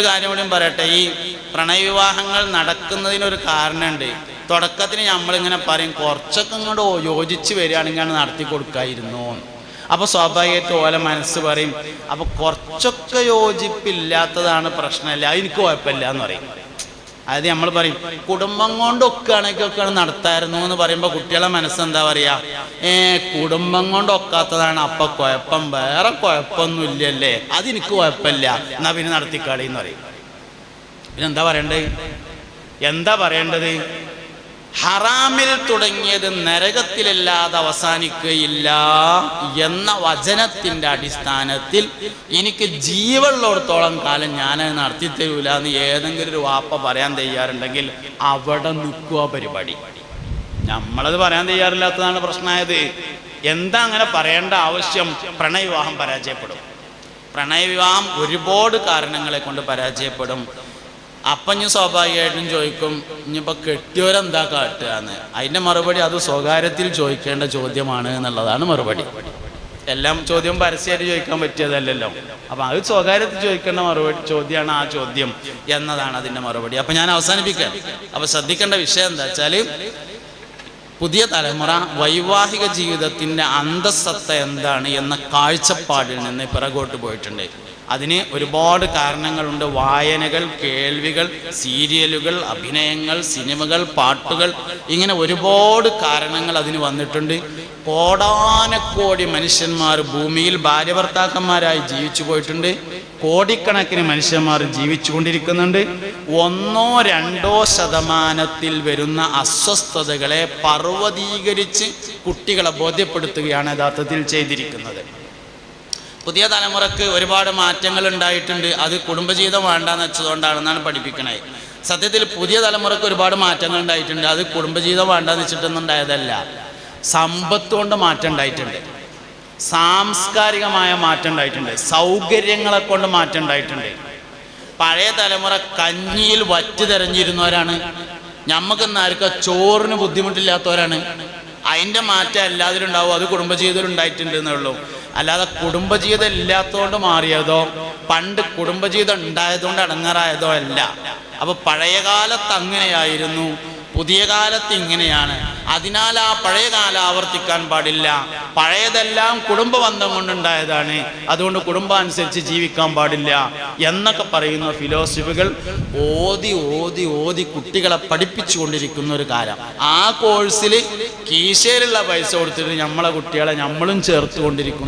ഒരു കാര്യം കൂടി പറയട്ടെ, ഈ പ്രണയവിവാഹങ്ങൾ നടക്കുന്നതിനൊരു കാരണമുണ്ട്. തുടക്കത്തിന് നമ്മളിങ്ങനെ പറയും കുറച്ചൊക്കെ ഇങ്ങോട്ട് യോജിച്ച് വരികയാണെങ്കിൽ നടത്തി കൊടുക്കായിരുന്നു. അപ്പോൾ സ്വാഭാവികമായിട്ട് ഓലെ മനസ്സ് പറയും അപ്പോൾ കുറച്ചൊക്കെ യോജിപ്പില്ലാത്തതാണ് പ്രശ്നമില്ല, എനിക്ക് കുഴപ്പമില്ല എന്ന് പറയും. അതായത് നമ്മൾ പറയും കുടുംബം കൊണ്ടൊക്കെയാണെങ്കിൽ നടത്തായിരുന്നു എന്ന് പറയുമ്പോൾ കുട്ടികളെ മനസ്സെന്താ പറയുക, കുടുംബം കൊണ്ടൊക്കാത്തതാണ് അപ്പം കുഴപ്പം, വേറെ കുഴപ്പമൊന്നും ഇല്ലല്ലേ, അതെനിക്ക് കുഴപ്പമില്ല, എന്നാ പിന്നെ നടത്തിക്കളി എന്ന് പറയും. പിന്നെന്താ പറയേണ്ടത്? ഹറാമിൽ തുടങ്ങിയത് നരകത്തിലല്ലാതെ അവസാനിക്കുകയില്ല എന്ന വചനത്തിൻ്റെ അടിസ്ഥാനത്തിൽ എനിക്ക് ജീവനുള്ളിടത്തോളം കാലം ഞാനത് നടത്തിത്തരൂല എന്ന് ഏതെങ്കിലും ഒരു വാപ്പ പറയാൻ തയ്യാറുണ്ടെങ്കിൽ അവിടെ നിൽക്കുക പരിപാടി. നമ്മളത് പറയാൻ തയ്യാറില്ലാത്തതാണ് പ്രശ്നമായത്. എന്താ അങ്ങനെ പറയേണ്ട ആവശ്യം? പ്രണയവിവാഹം പരാജയപ്പെടും. പ്രണയവിവാഹം ഒരുപാട് കാരണങ്ങളെ കൊണ്ട് പരാജയപ്പെടും. അപ്പം ഞാൻ സ്വാഭാവികമായിട്ടും ചോദിക്കും ഇനിയിപ്പോൾ കെട്ടിയവരെന്താ കാട്ടുക എന്ന്. അതിൻ്റെ മറുപടി അത് സ്വകാര്യത്തിൽ ചോദിക്കേണ്ട ചോദ്യമാണ് എന്നുള്ളതാണ് മറുപടി. എല്ലാം ചോദ്യം പരസ്യമായിട്ട് ചോദിക്കാൻ പറ്റിയതല്ലല്ലോ. അപ്പം അത് സ്വകാര്യത്തിൽ ചോദിക്കേണ്ട ചോദ്യമാണ് ആ ചോദ്യം എന്നതാണ് അതിൻ്റെ മറുപടി. അപ്പം ഞാൻ അവസാനിപ്പിക്കാം. അപ്പം ശ്രദ്ധിക്കേണ്ട വിഷയം എന്താ വെച്ചാൽ, പുതിയ തലമുറ വൈവാഹിക ജീവിതത്തിൻ്റെ അന്തസ്സത്ത എന്താണ് എന്ന കാഴ്ചപ്പാടിൽ നിന്ന് പിറകോട്ട് പോയിട്ടുണ്ട്. അതിന് ഒരുപാട് കാരണങ്ങളുണ്ട്. വായനകൾ, കേൾവികൾ, സീരിയലുകൾ, അഭിനയങ്ങൾ, സിനിമകൾ, പാട്ടുകൾ, ഇങ്ങനെ ഒരുപാട് കാരണങ്ങൾ അതിന് വന്നിട്ടുണ്ട്. കോടാനക്കോടി മനുഷ്യന്മാർ ഭൂമിയിൽ ഭാര്യ ഭർത്താക്കന്മാരായി ജീവിച്ചു പോയിട്ടുണ്ട്. കോടിക്കണക്കിന് മനുഷ്യന്മാർ ജീവിച്ചു കൊണ്ടിരിക്കുന്നുണ്ട്. 1-2% വരുന്ന അസ്വസ്ഥതകളെ പർവ്വതീകരിച്ച് കുട്ടികളെ ബോധ്യപ്പെടുത്തുകയാണ് യഥാർത്ഥത്തിൽ ചെയ്തിരിക്കുന്നത്. പുതിയ തലമുറക്ക് ഒരുപാട് മാറ്റങ്ങൾ ഉണ്ടായിട്ടുണ്ട്. അത് കുടുംബജീവിതം വേണ്ടാന്ന് വെച്ചതുകൊണ്ടാണെന്നാണ് പഠിപ്പിക്കണത്. സത്യത്തിൽ പുതിയ തലമുറക്ക് ഒരുപാട് മാറ്റങ്ങൾ ഉണ്ടായിട്ടുണ്ട്. അത് കുടുംബജീവിതം വേണ്ടാന്ന് വെച്ചിട്ടൊന്നും ഉണ്ടായതല്ല. സമ്പത്ത് കൊണ്ട് മാറ്റം ഉണ്ടായിട്ടുണ്ട്, സാംസ്കാരികമായ മാറ്റം ഉണ്ടായിട്ടുണ്ട്, സൗകര്യങ്ങളെ കൊണ്ട് മാറ്റം ഉണ്ടായിട്ടുണ്ട്. പഴയ തലമുറ കഞ്ഞിയിൽ വറ്റ് തെരഞ്ഞിരുന്നവരാണ്. ഞമ്മക്കെന്ന് ആർക്കും ചോറിന് ബുദ്ധിമുട്ടില്ലാത്തവരാണ്. അതിൻ്റെ മാറ്റം എല്ലാത്തിലും ഉണ്ടാവും. അത് കുടുംബജീവിതത്തിൽ ഉണ്ടായിട്ടുണ്ട് എന്നുള്ളൂ. അല്ലാതെ കുടുംബജീവിതം ഇല്ലാത്തതുകൊണ്ട് മാറിയതോ പണ്ട് കുടുംബജീവിതം ഉണ്ടായതുകൊണ്ട് അടങ്ങാറായതോ അല്ല. അപ്പോൾ പഴയ കാലത്ത് അങ്ങനെയായിരുന്നു, പുതിയ കാലത്ത് ഇങ്ങനെയാണ്. അതിനാൽ ആ പഴയ കാലം ആവർത്തിക്കാൻ പാടില്ല. പഴയതെല്ലാം കുടുംബബന്ധം കൊണ്ടുണ്ടായതാണ്, അതുകൊണ്ട് കുടുംബം അനുസരിച്ച് ജീവിക്കാൻ പാടില്ല എന്നൊക്കെ പറയുന്ന ഫിലോസഫികൾ ഓതി ഓതി ഓതി കുട്ടികളെ പഠിപ്പിച്ചു കൊണ്ടിരിക്കുന്ന ഒരു കാലം. ആ കോഴ്സിൽ കീശയിലുള്ള പൈസ കൊടുത്തിട്ട് നമ്മളെ കുട്ടികളെ നമ്മളും ചേർത്ത് കൊണ്ടിരിക്കുന്നു.